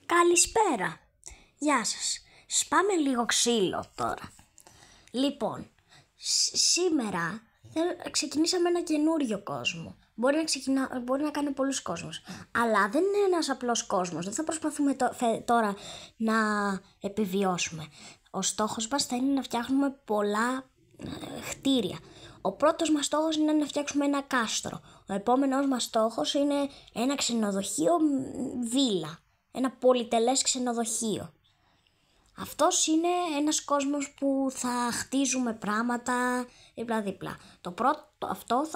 Καλησπέρα. Γεια σας. Σπάμε λίγο ξύλο τώρα. Λοιπόν, σήμερα ξεκινήσαμε ένα καινούριο κόσμο. Μπορεί να κάνει πολλούς κόσμους. Αλλά δεν είναι ένας απλός κόσμος. Δεν θα προσπαθούμε τώρα να επιβιώσουμε. Ο στόχος μας θα είναι να φτιάχνουμε πολλά κτίρια. Ο πρώτος μας στόχος είναι να φτιάξουμε ένα κάστρο. Ο επόμενος μας στόχος είναι ένα ξενοδοχείο βίλα. Ένα πολυτελές ξενοδοχείο. Αυτός είναι ένας κόσμος που θα χτίζουμε πράγματα δίπλα-δίπλα.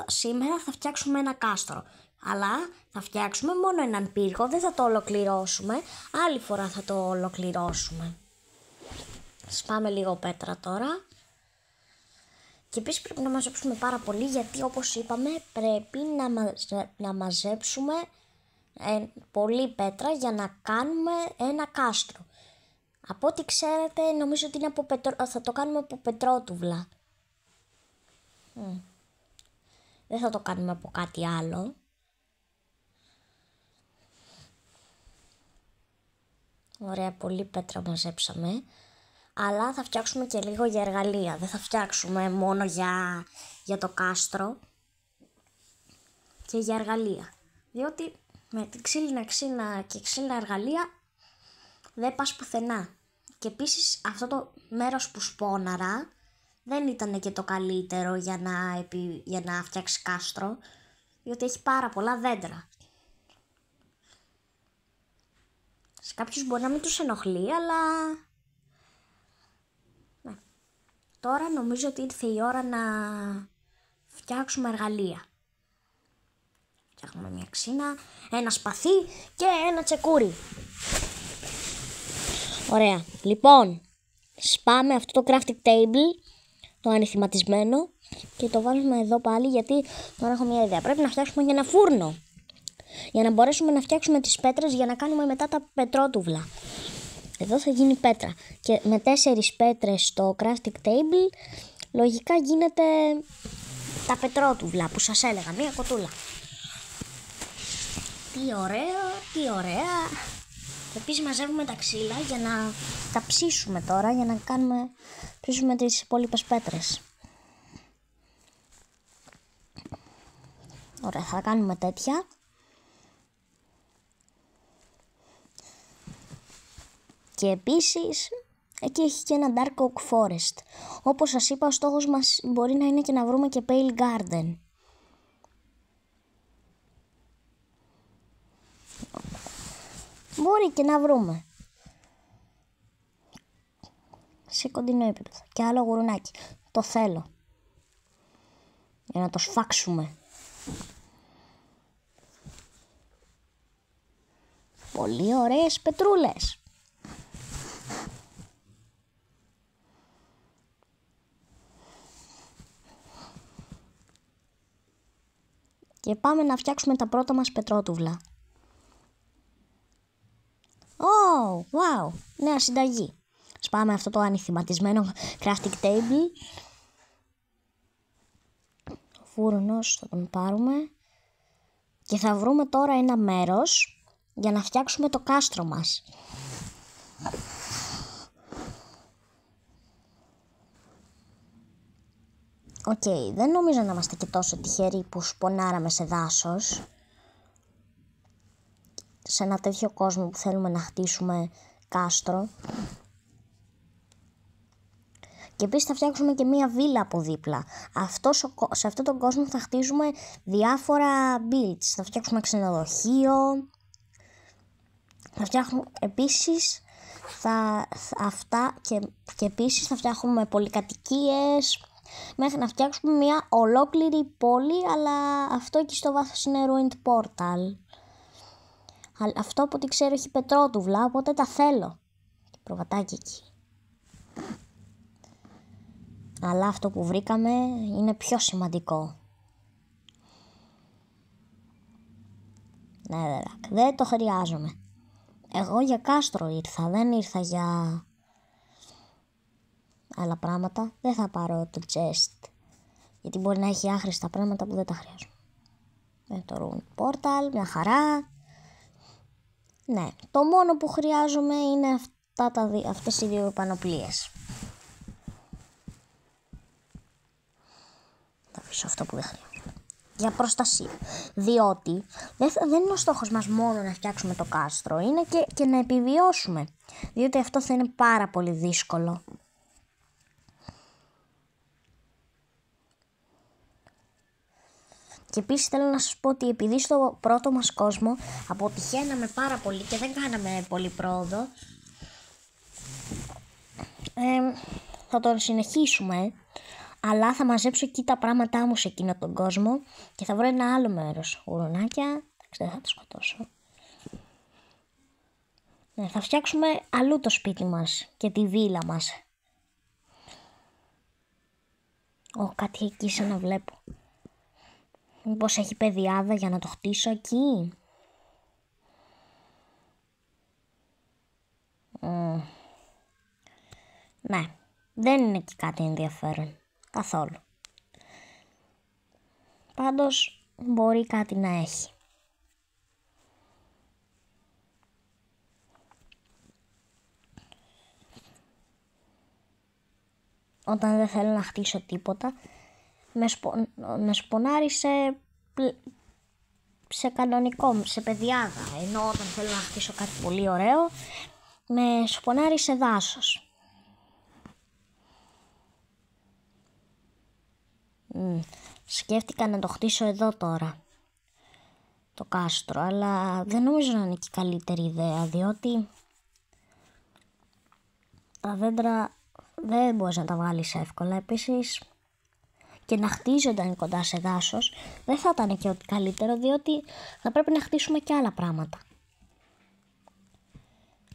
Σήμερα θα φτιάξουμε ένα κάστρο. Αλλά θα φτιάξουμε μόνο έναν πύργο, δεν θα το ολοκληρώσουμε. Άλλη φορά θα το ολοκληρώσουμε. Σπάμε λίγο πέτρα τώρα. Και επίσης πρέπει να μαζέψουμε πάρα πολύ, γιατί όπως είπαμε πρέπει να μαζέψουμε πολύ πέτρα για να κάνουμε ένα κάστρο. Από ό,τι ξέρετε νομίζω ότι είναι θα το κάνουμε από πετρότουβλα. Δεν θα το κάνουμε από κάτι άλλο. Ωραία, πολύ πέτρα μαζέψαμε. Αλλά θα φτιάξουμε και λίγο για εργαλεία. Δεν θα φτιάξουμε μόνο για το κάστρο και για εργαλεία. Διότι με την ξύλινα ξύνα και ξύλινα εργαλεία δεν πας πουθενά. Και επίσης αυτό το μέρος που σπώναρα δεν ήταν και το καλύτερο για να φτιάξει κάστρο, διότι έχει πάρα πολλά δέντρα. Σε κάποιους μπορεί να μην τους ενοχλεί, αλλά ναι. Τώρα νομίζω ότι ήρθε η ώρα να φτιάξουμε εργαλεία. Φτιάχνουμε μια ξύνα, ένα σπαθί και ένα τσεκούρι. Ωραία. Λοιπόν, σπάμε αυτό το crafting table, το ανηθυματισμένο, και το βάλουμε εδώ πάλι, γιατί τώρα έχω μια ιδέα. Πρέπει να φτιάξουμε και ένα φούρνο, για να μπορέσουμε να φτιάξουμε τις πέτρες για να κάνουμε μετά τα πετρότουβλα. Εδώ θα γίνει πέτρα. Και με 4 πέτρες στο crafting table, λογικά γίνεται τα πετρότουβλα που σας έλεγα. Μια κοτούλα. Τι ωραία, τι ωραία. Επίσης μαζεύουμε τα ξύλα για να τα ψήσουμε τώρα, για να ψήσουμε τις υπόλοιπες πέτρες. Ωραία, θα κάνουμε τέτοια. Και επίσης εκεί έχει και ένα Dark Oak Forest. Όπως σας είπα, ο στόχος μας μπορεί να είναι και να βρούμε και Pale Garden. Μπορεί και να βρούμε σε κοντινό επίπεδο. Και άλλο γουρουνάκι. Το θέλω. Για να το σφάξουμε. Πολύ ωραίες πετρούλες. Και πάμε να φτιάξουμε τα πρώτα μας πετρότουβλα. Oh, wow, νέα συνταγή. Σπάμε αυτό το ανηθυματισμένο crafting table. Ο φούρνος θα τον πάρουμε. Και θα βρούμε τώρα ένα μέρος για να φτιάξουμε το κάστρο μας. Οκ, δεν νομίζω να είμαστε και τόσο τυχεροί που σπονάραμε σε δάσος. Σε ένα τέτοιο κόσμο που θέλουμε να χτίσουμε κάστρο. Και επίσης θα φτιάξουμε και μία βίλα από δίπλα. Σε αυτόν τον κόσμο θα χτίζουμε διάφορα builds. Θα φτιάξουμε ξενοδοχείο. Θα φτιάχνουμε επίσης και επίσης θα φτιάχνουμε πολυκατοικίες, μέχρι να φτιάξουμε μια ολόκληρη πόλη, αλλά αυτό εκεί στο βάθος είναι ruined portal. Αυτό από ό,τι ξέρω έχει πετρότουβλα, οπότε τα θέλω. Και προβατάκι εκεί. Αλλά αυτό που βρήκαμε είναι πιο σημαντικό. Ναι, δεν το χρειάζομαι. Εγώ για κάστρο ήρθα, δεν ήρθα για άλλα πράγματα. Δεν θα πάρω το chest, γιατί μπορεί να έχει άχρηστα πράγματα που δεν τα χρειάζομαι. Το ruined portal, μια χαρά. Ναι, το μόνο που χρειάζομαι είναι αυτές οι δύο πανοπλίες. Θα αφήσω αυτό που δεν χρειάζεται. Για προστασία. Διότι δεν είναι ο στόχος μας μόνο να φτιάξουμε το κάστρο, είναι και να επιβιώσουμε. Διότι αυτό θα είναι πάρα πολύ δύσκολο. Και επίσης θέλω να σας πω ότι επειδή στο πρώτο μας κόσμο αποτυχαίναμε πάρα πολύ και δεν κάναμε πολύ πρόοδο, θα τον συνεχίσουμε, αλλά θα μαζέψω εκεί τα πράγματά μου σε εκείνο τον κόσμο και θα βρω ένα άλλο μέρος. Γουρουνάκια, δεν θα τα σκοτώσω. Θα φτιάξουμε αλλού το σπίτι μας και τη βίλα μας. Κάτι εκεί σαν να βλέπω. Μήπως έχει πεδιάδα για να το χτίσω εκεί. Ναι, δεν είναι και κάτι ενδιαφέρον. Καθόλου. Πάντως μπορεί κάτι να έχει. Όταν δεν θέλω να χτίσω τίποτα, με σπονάρει σε κανονικό, σε πεδιάδα. Ενώ όταν θέλω να χτίσω κάτι πολύ ωραίο, με σπονάρει σε δάσος. Σκέφτηκα να το χτίσω εδώ τώρα, το κάστρο, αλλά δεν νομίζω να είναι και καλύτερη ιδέα, διότι τα δέντρα δεν μπορείς να τα βάλεις εύκολα. Επίσης, και να χτίζονταν κοντά σε δάσος δεν θα ήταν και ό,τι καλύτερο, διότι θα πρέπει να χτίσουμε και άλλα πράγματα.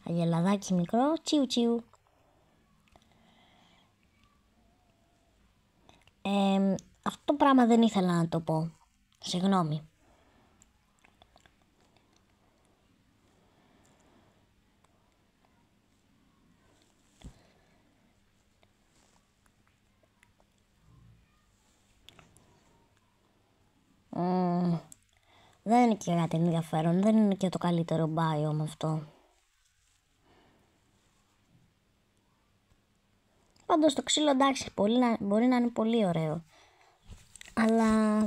Αγελαδάκι μικρό, τσιου τσιου. Αυτό το πράγμα δεν ήθελα να το πω. Συγγνώμη. Δεν είναι και κάτι ενδιαφέρον. Δεν είναι και το καλύτερο biome αυτό. Πάντως το ξύλο εντάξει, μπορεί να είναι πολύ ωραίο. Αλλά...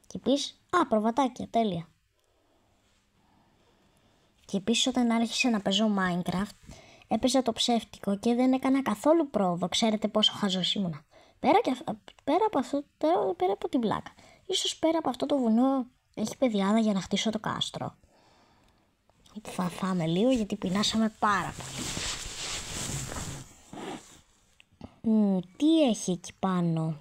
Και επίσης... προβατάκια, τέλεια. Και επίσης όταν άρχισε να παίζω Minecraft, έπαιζα το ψεύτικο και δεν έκανα καθόλου πρόοδο. Ξέρετε πόσο χαζός ήμουνα. Πέρα από την πλάκα. Ίσως πέρα από αυτό το βουνό έχει πεδιάδα για να χτίσω το κάστρο. Θα φάμε λίγο γιατί πεινάσαμε πάρα πολύ. Τι έχει εκεί πάνω?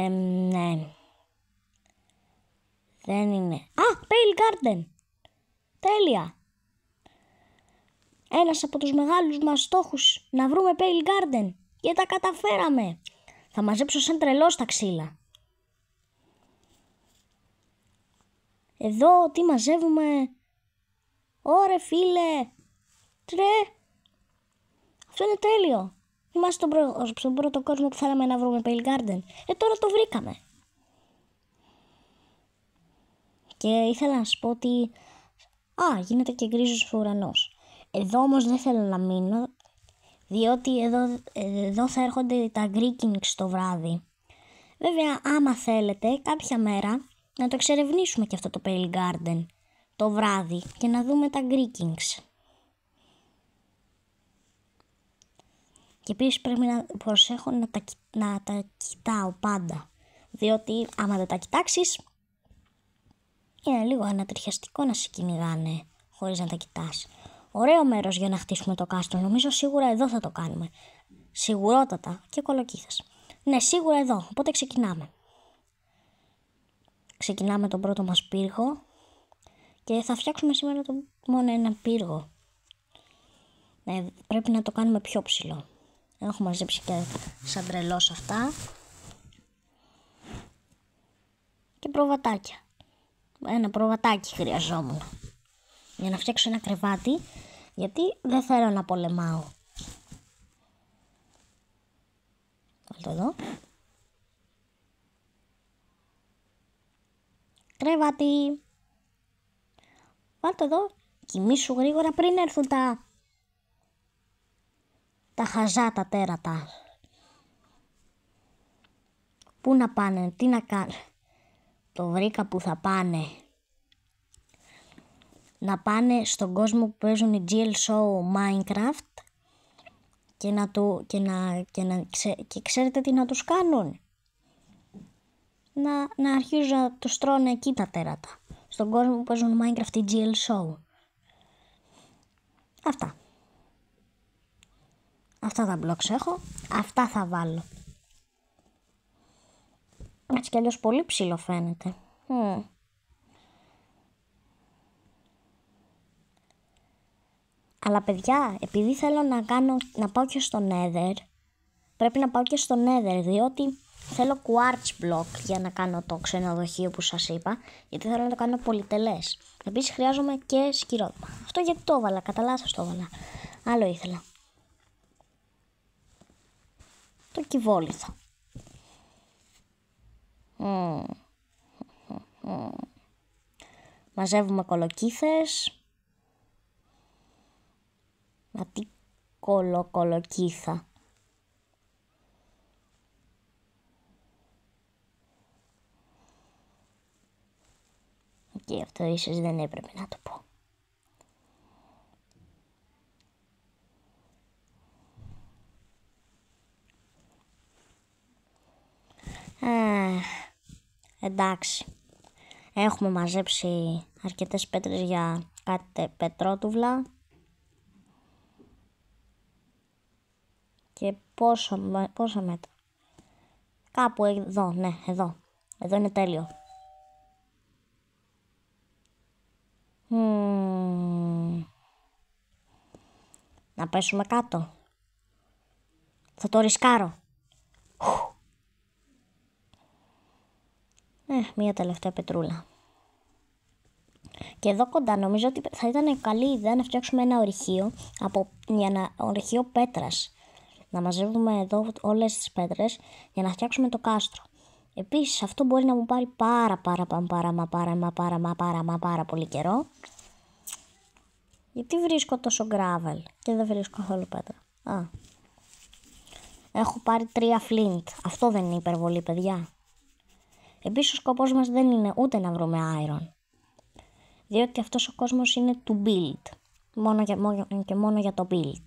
Ναι. Δεν είναι. Pale Garden. Τέλεια. Ένας από τους μεγάλους μας στόχους, να βρούμε Pale Garden. Και τα καταφέραμε. Θα μαζέψω σαν τρελός τα ξύλα. Εδώ τι μαζεύουμε? Ωρε φίλε. Αυτό είναι τέλειο. Είμαστε στον πρώτο κόσμο που θέλαμε να βρούμε Pale Garden. Τώρα το βρήκαμε. Και ήθελα να σας πω ότι... γίνεται και γκρίζος ο ουρανός. Εδώ όμως δεν θέλω να μείνω, διότι εδώ θα έρχονται τα Greekings το βράδυ. Βέβαια, άμα θέλετε, κάποια μέρα να το εξερευνήσουμε και αυτό το Pale Garden το βράδυ και να δούμε τα Greekings. Και επίσης πρέπει να προσέχω να τα κοιτάω πάντα, διότι άμα δεν τα κοιτάξεις, είναι λίγο ανατριχιαστικό να σε κυνηγάνε χωρίς να τα κοιτάς. Ωραίο μέρος για να χτίσουμε το κάστρο. Νομίζω σίγουρα εδώ θα το κάνουμε. Σιγουρότατα. Και κολοκύθες. Ναι, σίγουρα εδώ. Οπότε ξεκινάμε. Ξεκινάμε τον πρώτο μας πύργο. Και θα φτιάξουμε σήμερα μόνο ένα πύργο. Ναι, πρέπει να το κάνουμε πιο ψηλό. Έχω μαζέψει και σαν τρελός αυτά. Και προβατάκια. Ένα προβατάκι χρειαζόμουν. για να φτιάξω ένα κρεβάτι, γιατί δεν θέλω να πολεμάω. Βάλτε εδώ. Κρεβάτι. Βάλτε εδώ. Κοιμήσου γρήγορα πριν έρθουν τα χαζά τα τέρατα. Πού να πάνε, τι να κάνουν. Το βρήκα που θα πάνε. Να πάνε στον κόσμο που παίζουν οι GL Show Minecraft και ξέρετε τι να τους κάνουν. Να αρχίζουν να τους τρώνε εκεί τα τέρατα. Στον κόσμο που παίζουν Minecraft ή GL Show. Αυτά τα blocks έχω. Αυτά θα βάλω. Έτσι κι αλλιώς πολύ ψηλό φαίνεται. Αλλά παιδιά, επειδή θέλω να πάω και στο Nether, πρέπει να πάω και στο Nether, διότι θέλω quartz block για να κάνω το ξενοδοχείο που σας είπα, γιατί θέλω να το κάνω πολυτελές. Επίσης χρειάζομαι και σκυρόδημα. Αυτό γιατί το έβαλα, κατά λάθος το έβαλα. Άλλο ήθελα. Το κυβόλιθο. Μαζεύουμε κολοκύθες. Μα τι κολοκύθα. Και αυτό ίσως δεν έπρεπε να το πω. Εντάξει. Έχουμε μαζέψει αρκετές πέτρες για κάτι πετρότουβλα. Και πόσα μέτρα. Κάπου εδώ, ναι, εδώ. Εδώ είναι τέλειο. Να πέσουμε κάτω. Θα το ρισκάρω. Μία τελευταία πετρούλα. Και εδώ κοντά νομίζω ότι θα ήταν καλή ιδέα να φτιάξουμε ένα ορυχείο, ορυχείο πέτρας. Να μαζεύουμε εδώ όλες τις πέτρες για να φτιάξουμε το κάστρο. Επίσης αυτό μπορεί να μου πάρει πάρα πολύ καιρό. Γιατί βρίσκω τόσο gravel και δεν βρίσκω καθόλου πέτρα. Έχω πάρει 3 flint. Αυτό δεν είναι υπερβολή, παιδιά. Επίσης ο σκοπός μας δεν είναι ούτε να βρούμε iron. Διότι αυτός ο κόσμος είναι to build. Μόνο για το build.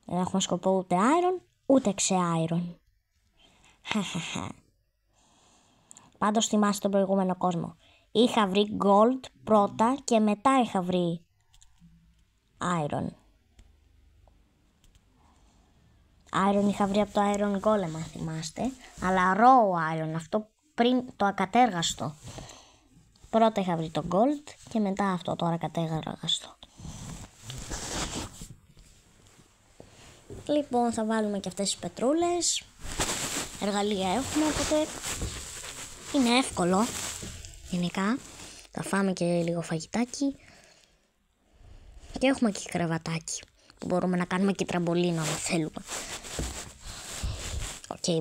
Δεν έχουμε σκοπό ούτε iron, ούτε iron. Πάντως θυμάστε τον προηγούμενο κόσμο. Είχα βρει gold πρώτα και μετά είχα βρει iron. Iron είχα βρει από το Iron Golem, αν θυμάστε. Αλλά raw iron, αυτό πριν το ακατέργαστο. Πρώτα είχα βρει το gold και μετά αυτό το ακατέργαστο. Λοιπόν, θα βάλουμε και αυτές τις πετρούλες. Εργαλεία έχουμε, οπότε είναι εύκολο. Γενικά, θα φάμε και λίγο φαγητάκι. Και έχουμε και κρεβατάκι που μπορούμε να κάνουμε και τραμπολίνο αν θέλουμε.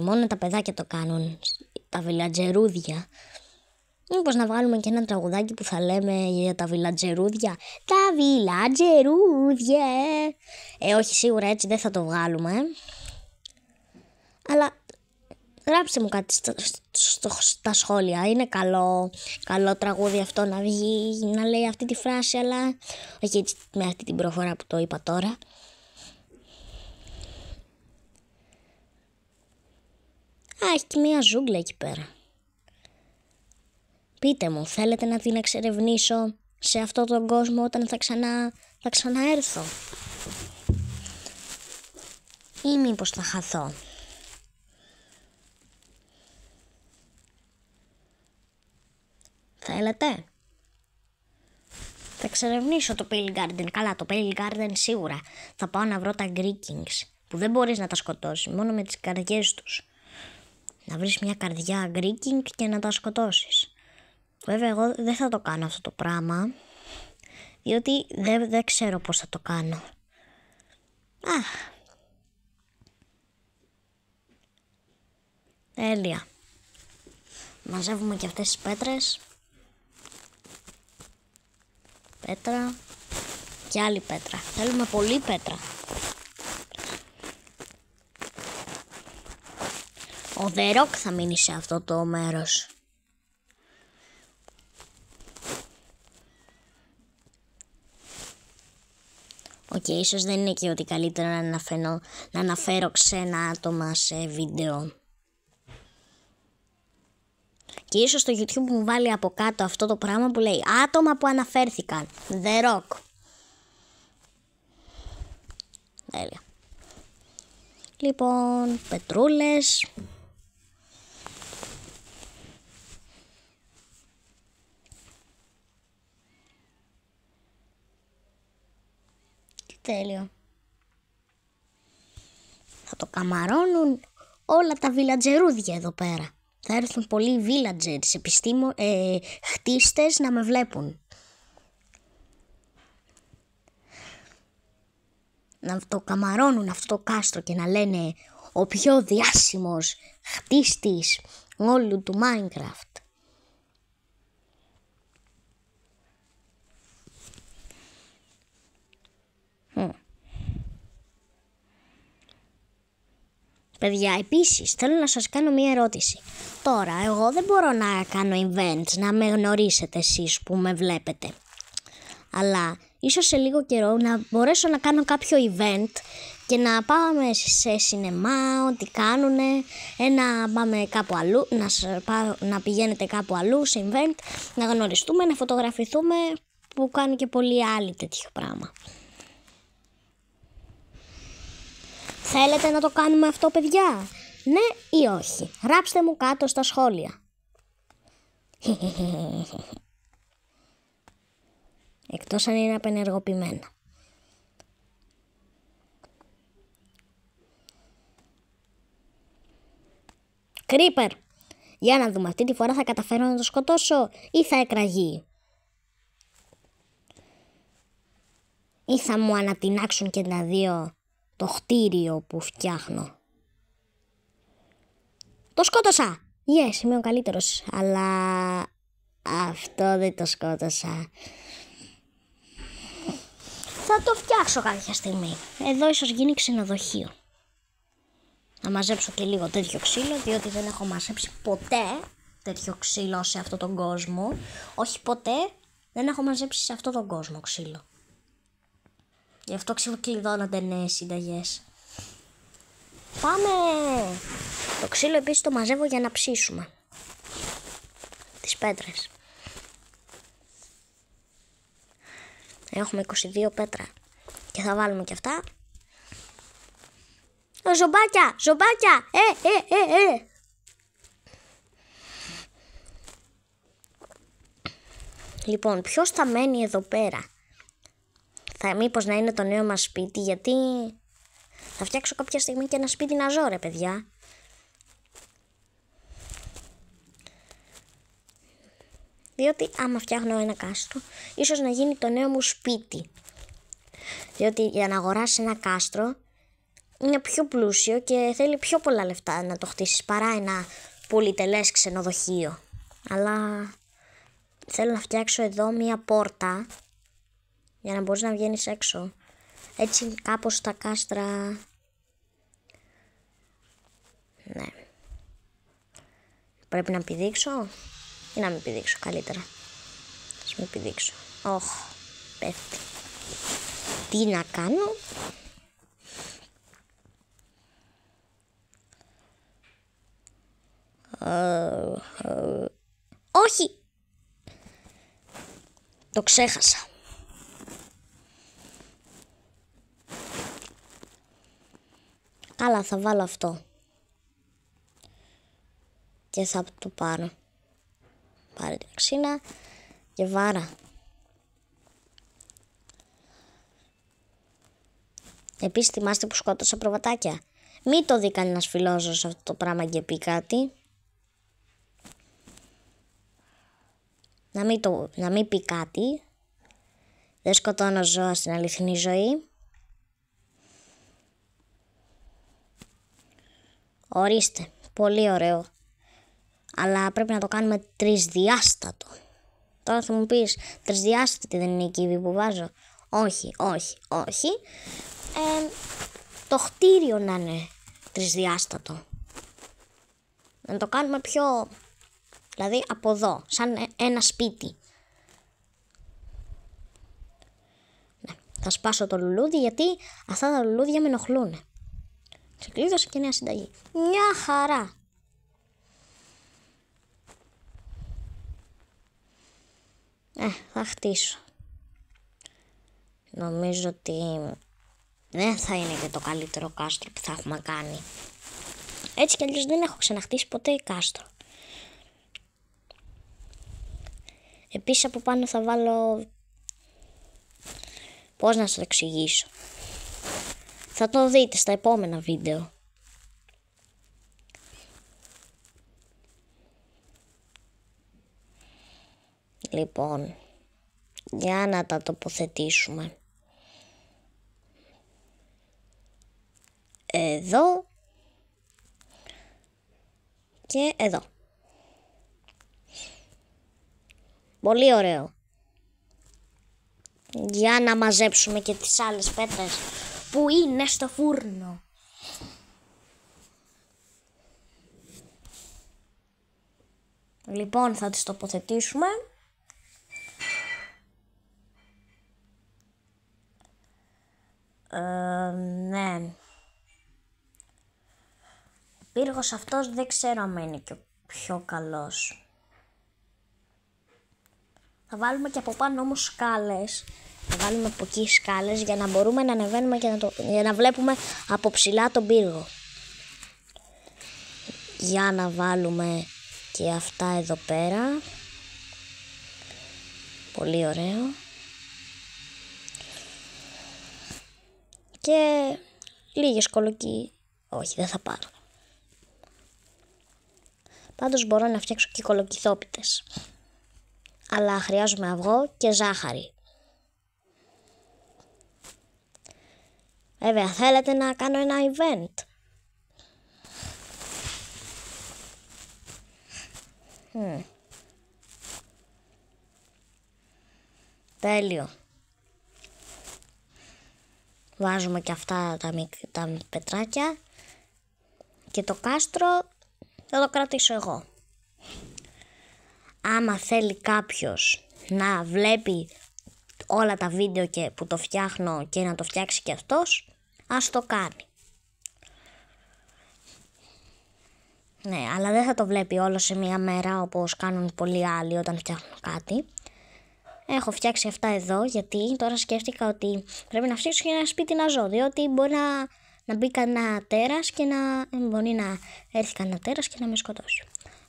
Μόνο τα παιδάκια το κάνουν, τα βιλατζερούδια. Μήπως να βγάλουμε και ένα τραγουδάκι που θα λέμε για τα βιλατζερούδια. Τα βιλατζερούδια. Όχι, σίγουρα έτσι δεν θα το βγάλουμε. Αλλά γράψτε μου κάτι στα σχόλια. Είναι καλό τραγούδι αυτό να βγει, να λέει αυτή τη φράση, αλλά όχι έτσι με αυτή την προφορά που το είπα τώρα. Έχει και μία ζούγκλα εκεί πέρα. Πείτε μου, θέλετε να την εξερευνήσω σε αυτόν τον κόσμο όταν θα ξαναέρθω? Ή μήπως θα χαθώ? Θέλετε? Θα εξερευνήσω το Pale Garden. Καλά, το Pale Garden σίγουρα. Θα πάω να βρω τα Greekings που δεν μπορείς να τα σκοτώσεις, μόνο με τις καρδιές τους. Να βρεις μια καρδιά Greeking και να τα σκοτώσεις. Βέβαια εγώ δεν θα το κάνω αυτό το πράγμα, Διότι δεν ξέρω πώς θα το κάνω. Τέλεια. Μαζεύουμε και αυτές τις πέτρες. Πέτρα. Και άλλη πέτρα. Θέλουμε πολύ πέτρα. Ο The Rock θα μείνει σε αυτό το μέρος. Ίσως δεν είναι και ότι καλύτερα να αναφέρω ξένα άτομα σε βίντεο. Και ίσως το YouTube μου βάλει από κάτω αυτό το πράγμα που λέει άτομα που αναφέρθηκαν. The Rock. Τέλεια. Λοιπόν, πετρούλες. Τέλειο. Θα το καμαρώνουν όλα τα βιλατζερούδια εδώ πέρα. Θα έρθουν πολλοί villagers, χτίστες να με βλέπουν. Να το καμαρώνουν αυτό το κάστρο και να λένε ο πιο διάσημος χτίστης όλου του Minecraft. Παιδιά, επίσης θέλω να σας κάνω μία ερώτηση. Τώρα, εγώ δεν μπορώ να κάνω events, να με γνωρίσετε εσείς που με βλέπετε. Αλλά ίσως σε λίγο καιρό να μπορέσω να κάνω κάποιο event και να πάμε σε σινεμά, ό,τι κάνουνε, να πάμε κάπου αλλού, να πηγαίνετε κάπου αλλού σε event, να γνωριστούμε, να φωτογραφηθούμε, που κάνουν και πολλοί άλλοι τέτοιο πράγμα. Θέλετε να το κάνουμε αυτό, παιδιά? Ναι ή όχι? Γράψτε μου κάτω στα σχόλια. Εκτός αν είναι απενεργοποιημένα. Creeper. Για να δούμε, αυτή τη φορά θα καταφέρω να το σκοτώσω ή θα εκραγεί? Ή θα μου ανατινάξουν και τα δύο το χτίριο που φτιάχνω? Το σκότωσα! Yes, είμαι ο καλύτερος. Αλλά αυτό δεν το σκότωσα. Θα το φτιάξω κάποια στιγμή. Εδώ ίσως γίνει ξενοδοχείο. Να μαζέψω και λίγο τέτοιο ξύλο, διότι δεν έχω μαζέψει ποτέ τέτοιο ξύλο σε αυτόν τον κόσμο. Όχι ποτέ, δεν έχω μαζέψει σε αυτόν τον κόσμο ξύλο. Γι' αυτό ξεκλειδώνονται νέες συνταγές. Πάμε! Το ξύλο επίσης το μαζεύω για να ψήσουμε τις πέτρες. Έχουμε 22 πέτρα. Και θα βάλουμε και αυτά. Ζομπάκια! Ζομπάκια! Λοιπόν, ποιος θα μένει εδώ πέρα? Μήπως να είναι το νέο μας σπίτι, γιατί θα φτιάξω κάποια στιγμή και ένα σπίτι να ζω, ρε παιδιά. Διότι άμα φτιάχνω ένα κάστρο, ίσως να γίνει το νέο μου σπίτι. Διότι για να αγοράσεις ένα κάστρο είναι πιο πλούσιο και θέλει πιο πολλά λεφτά να το χτίσεις παρά ένα πολυτελές ξενοδοχείο. Αλλά θέλω να φτιάξω εδώ μία πόρτα για να μπορείς να βγαίνεις έξω. Έτσι κάπως τα κάστρα... Ναι. Πρέπει να πηδήξω ή να μην πηδήξω καλύτερα? Ας μην πηδήξω. Πέφτει. Τι να κάνω? Όχι! Το ξέχασα. Καλά, θα βάλω αυτό. Και θα το πάρω. Πάρε την αξίνα και βάρα. Επίσης θυμάστε που σκότωσα προβατάκια? Μην το δει κανένας φιλόζωος αυτό το πράγμα και πει κάτι. Να μην πει κάτι. Δεν σκοτώνω ζώα στην αληθινή ζωή. Ορίστε, πολύ ωραίο. Αλλά πρέπει να το κάνουμε τρισδιάστατο. Τώρα θα μου πεις, τρισδιάστατη δεν είναι η κύβη που βάζω? Όχι. Το χτίριο να είναι τρισδιάστατο. Να το κάνουμε πιο, δηλαδή από εδώ, σαν ένα σπίτι. Ναι, θα σπάσω το λουλούδι γιατί αυτά τα λουλούδια με ενοχλούν. Ξεκλείδωσε και νέα συνταγή. Μια χαρά. Θα χτίσω. Νομίζω ότι δεν θα είναι και το καλύτερο κάστρο που θα έχουμε κάνει. Έτσι κι αλλιώς δεν έχω ξαναχτίσει ποτέ κάστρο. Επίσης από πάνω θα βάλω... Πώς να σας το εξηγήσω? Θα το δείτε στα επόμενα βίντεο. Λοιπόν, για να τα τοποθετήσουμε. Εδώ και εδώ. Πολύ ωραίο. Για να μαζέψουμε και τις άλλες πέτρες που είναι στο φούρνο. Λοιπόν, θα τις τοποθετήσουμε. Ναι. Ο πύργος αυτός δεν ξέρω αν είναι και ο πιο καλός. Θα βάλουμε και από πάνω όμως σκάλες. Θα βάλουμε από εκεί σκάλες για να μπορούμε να ανεβαίνουμε και για να βλέπουμε από ψηλά τον πύργο. Για να βάλουμε και αυτά εδώ πέρα. Πολύ ωραίο. Και λίγες κολοκύθια. Όχι, δεν θα πάρω. Πάντως μπορώ να φτιάξω και κολοκυθόπιτες. Αλλά χρειάζομαι αυγό και ζάχαρη. Βέβαια, θέλετε να κάνω ένα event? Τέλειο. Βάζουμε και αυτά τα πετράκια. Και το κάστρο θα το κρατήσω εγώ. Άμα θέλει κάποιος να βλέπει όλα τα βίντεο και που το φτιάχνω και να το φτιάξει και αυτός, ας το κάνει. Ναι, αλλά δεν θα το βλέπει όλο σε μία μέρα όπως κάνουν πολλοί άλλοι όταν φτιάχνουν κάτι. Έχω φτιάξει αυτά εδώ γιατί τώρα σκέφτηκα ότι πρέπει να φτιάξω και ένα σπίτι να ζω, διότι μπορεί να μπει κανένα τέρας και μπορεί να έρθει κανένα τέρας και να με σκοτώσει.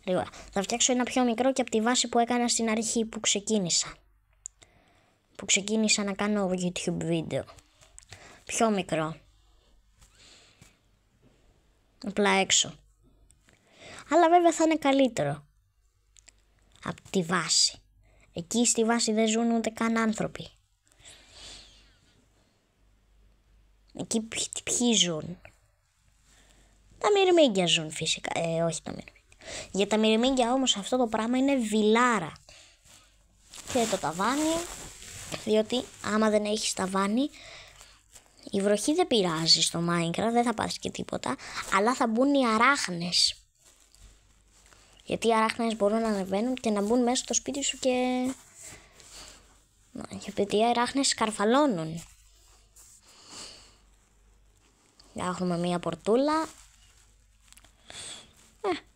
Λοιπόν, θα φτιάξω ένα πιο μικρό και από τη βάση που έκανα στην αρχή που ξεκίνησα. Που ξεκίνησα να κάνω YouTube βίντεο. Πιο μικρό. Απλά έξω. Αλλά βέβαια θα είναι καλύτερο από τη βάση. Εκεί στη βάση δεν ζουν ούτε καν άνθρωποι. Εκεί ποιοι ζουν? Τα μυρμήγκια ζουν φυσικά. Όχι τα μυρμήγκια. Για τα μυρμήγκια όμως αυτό το πράγμα είναι βιλάρα. Και το ταβάνι, διότι άμα δεν έχεις ταβάνι, η βροχή δεν πειράζει στο Minecraft, δεν θα πάθεις και τίποτα, αλλά θα μπουν οι αράχνες. Γιατί οι αράχνες μπορούν να ανεβαίνουν και να μπουν μέσα στο σπίτι σου και... Γιατί οι αράχνες σκαρφαλώνουν. Έχουμε μία πορτούλα.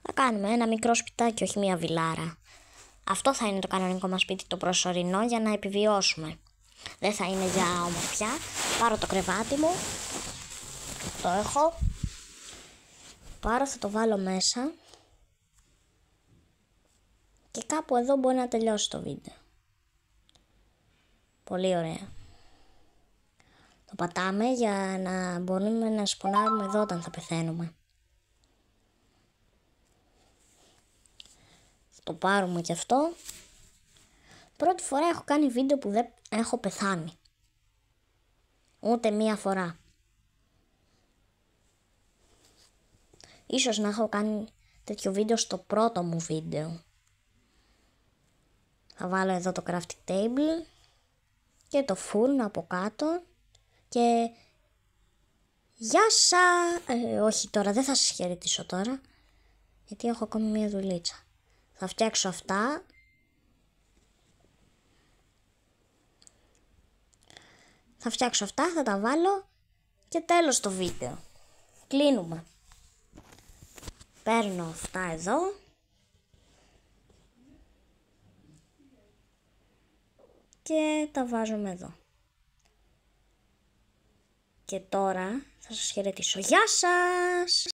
Θα κάνουμε ένα μικρό σπιτάκι, όχι μία βιλάρα. Αυτό θα είναι το κανονικό μας σπίτι, το προσωρινό, για να επιβιώσουμε. Δεν θα είναι για ομορφιά. Πάρω το κρεβάτι μου. Το έχω. Πάρω, θα το βάλω μέσα. Και κάπου εδώ μπορεί να τελειώσει το βίντεο. Πολύ ωραία. Το πατάμε για να μπορούμε να σπονάρουμε εδώ όταν θα πεθαίνουμε. Το πάρουμε και αυτό. Πρώτη φορά έχω κάνει βίντεο που δεν έχω πεθάνει. Ούτε μία φορά. Ίσως να έχω κάνει τέτοιο βίντεο στο πρώτο μου βίντεο. Θα βάλω εδώ το crafting table και το φούρνο από κάτω και γεια σας! Όχι τώρα, δεν θα σας χαιρετήσω τώρα, γιατί έχω ακόμη μία δουλίτσα. Θα φτιάξω αυτά. Θα τα βάλω και τέλος το βίντεο. Κλείνουμε. Παίρνω αυτά εδώ. Και τα βάζουμε εδώ. Και τώρα θα σας χαιρετήσω. Γεια σας!